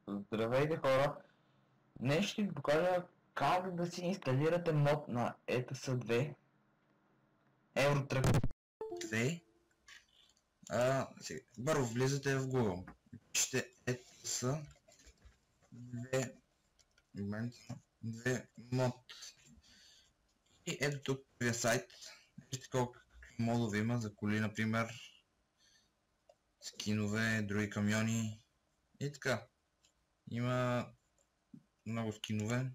Здравейте хора! Днес ще ви покажа как да си инсталирате мод на ETS2 Eurotrack 2. Първо влизате в Google. Пишете ETS 2 мод. И ето тук е сайт. Вижте колко модове има за коли, например. Скинове, други камиони и така. Има много скинове.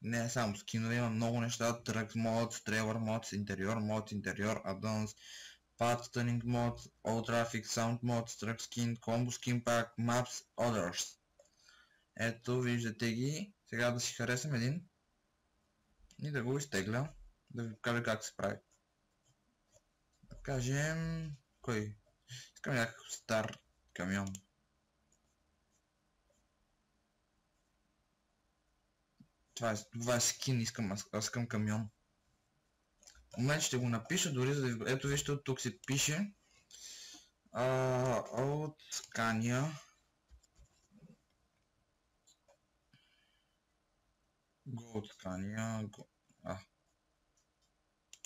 Не само скинове, има много неща. Truck Mods, Trailer Mods, интериор Mods, интериор Add-ons, Path Tuning Mods, All Traffic, Sound Mods, Truck Skin, Combo Skin Pack, Maps, Others. Ето, виждате ги. Сега да си харесам един и да го изтегля. Да ви покажа как се прави. Да кажем... Кой? Искам някакъв стар камион. Това е скин, аз искам камион. В момента ще го напиша, дори за да избера. Ето вижте, от тук се пише от Scania от Scania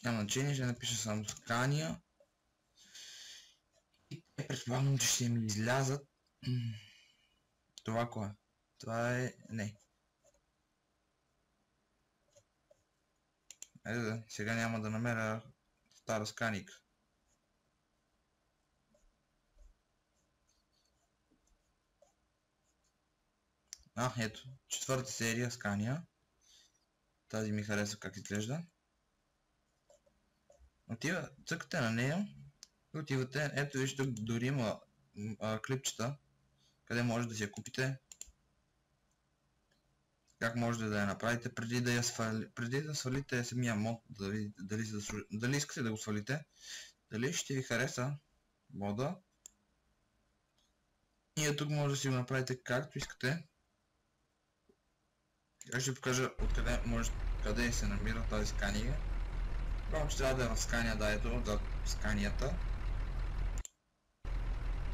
няма значение, ще напиша само Scania и предполагам, че ще ми излязат това кое? Това е... не. Айде да, сега няма да намеря стара сканика. Ето, четвърта серия Scania. Тази ми харесва как изглежда. Цъкате на нея и отивате, ето вижте, дори има клипчета, къде може да си я купите. Как можете да я направите преди да свалите самия мод, да видите дали искате да го свалите, дали ще ви хареса мода. И тук може да си го направите както искате. Сега ще ви покажа къде се намира тази Scania. Правим, че трябва да е в Scania, да, ето, за Scania-та.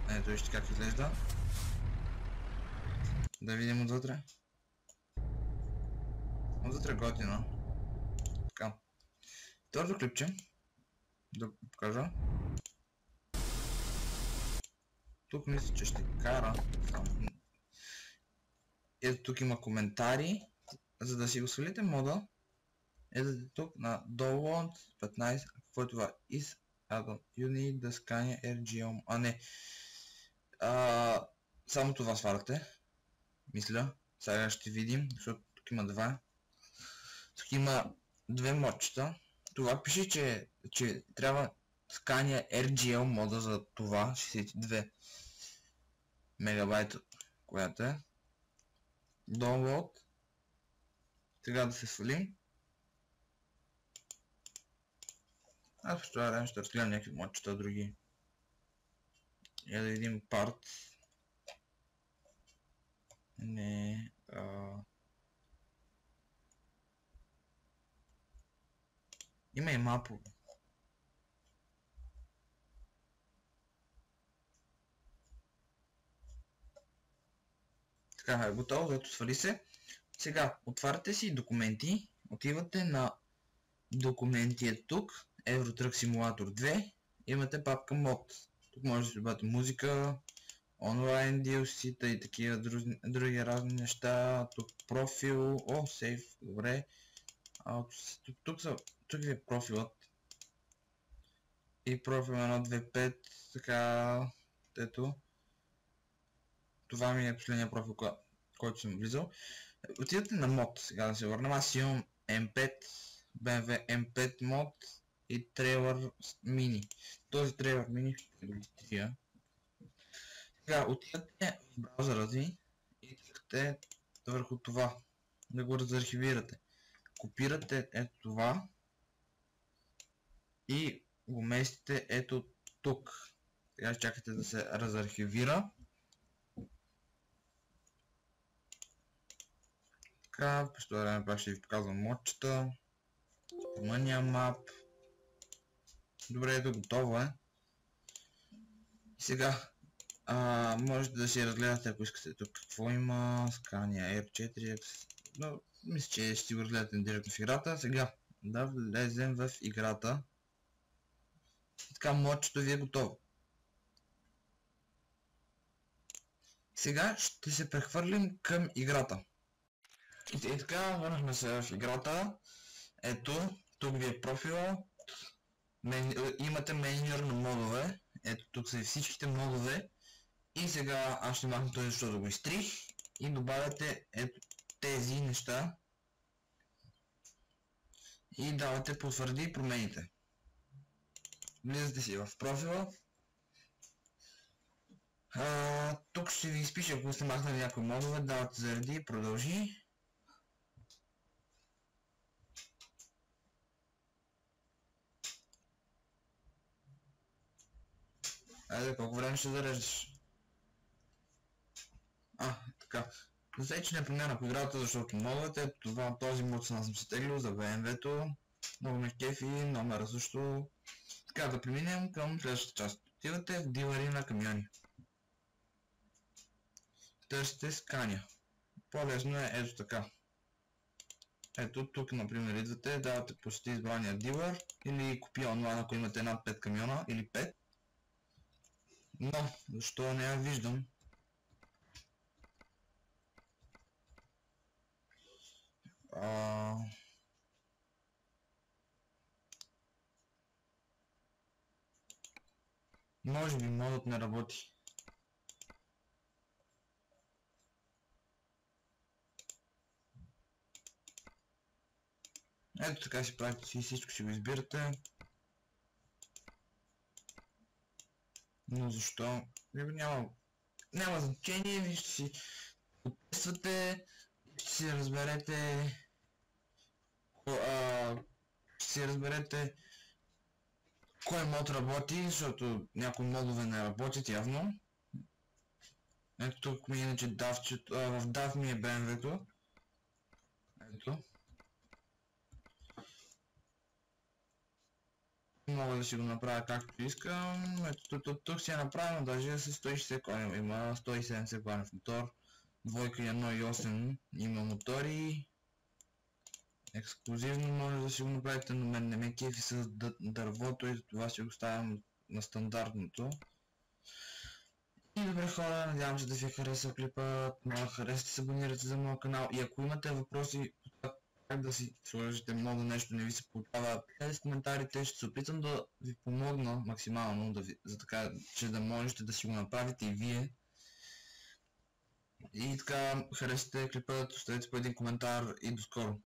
Ето вижте как изглежда. Да видим отвътре. Отвътре готино. Така. Второто клипче. Да покажа. Тук мисля, че ще кара. Ето тук има коментари. За да си го свалите мода. Ето тук на Download 15. Какво е това? Is add-on. You need the Scania RGM. Не. Само това сваляте. Мисля. Сега ще видим, защото тук има два. Тук има две модчета. Това пише, че трябва Scania RGL мода за това. 62 мегабайта, която е. Download. Сега да се свалим. Аз по това време ще разгледам някакви модчета други. И да видим part. Не. Има и мапове. Така, е готово, зато свали се. Сега, отваряте си документи, отивате на документи е тук, Eurotrack Simulator 2, имате папка мод. Тук може да си добавяте музика, онлайн DLC-та и такива други разни неща. Тук профил, сейф, добре. Тук е профилът. И профил 1.2.5, така, ето. Това ми е последния профил, който съм влизал. Отидете на мод, сега да се върнем. Аз имам M5, BMW M5 мод и трейлър мини. Този трейлър мини ще го изтрия. Сега отидете в браузъра ви и искате върху това да го разархивирате. Копирате ето това и го местите ето тук. Сега чакате да се разархивира. Така, през това време пак ще ви показвам модчета. Румъния мап. Добре, ето готово е. И сега Можете да си разгледате, ако искате тук какво има, Scania R4X, но мисля, че ще си го разгледате директно в играта. Сега да влезем в играта. И така, модчето ви е готово. Сега ще се прехвърлим към играта. И така, върнахме се в играта. Ето, тук ви е профила. Имате менеджер на модове. Ето, тук са и всичките модове. И сега аз ще махна този, защото го изтрих. И добавяте ето тези неща. И давате потвърди и промените. Влизате си в профила. Тук ще ви изпиша, ако сте махнали някои модове, давате заради и продължи. Айде, колко време ще зареждаш? Така. Сега, че не променя по играта, защото модовете, този мод съм си теглил за BMW-то. Много ме кефи, номера също. Така, да преминем към следващата част. Отивате в дилъри на камиони. Търсите Scania. По-лесно е ето така. Ето тук, например, идвате, давате посети избрания дилър или купи онлайн, ако имате над 5 камиона или 5. Но, защо не я виждам? Може би модът не работи. Ето така си правите си, всичко си го избирате. Но защо? Няма значение, ви ще си тествате, ще си разберете кой мод работи, защото някои модове не работят явно. Ето тук ми иначе в DAF ми е BMW-то. Ето. Мога да си го направя както искам. Ето тук си е направено даже с 160 коня. Има 170 коня в мотор. Двойка 1.8 има мотори. Ексклюзивно може да си го направите, но мен не ме кефи с дървото и това си го ставям на стандартното. И добре хора, надявам се да ви е харесал клипът, моля харесате, се абонирайте за моя канал и ако имате въпроси как да си сложите много нещо не ви се получава, в коментарите ще се опитам да ви помогна максимално, за така, че да можете да си го направите и вие. И така, харесате клипът, оставете по един коментар и до скоро.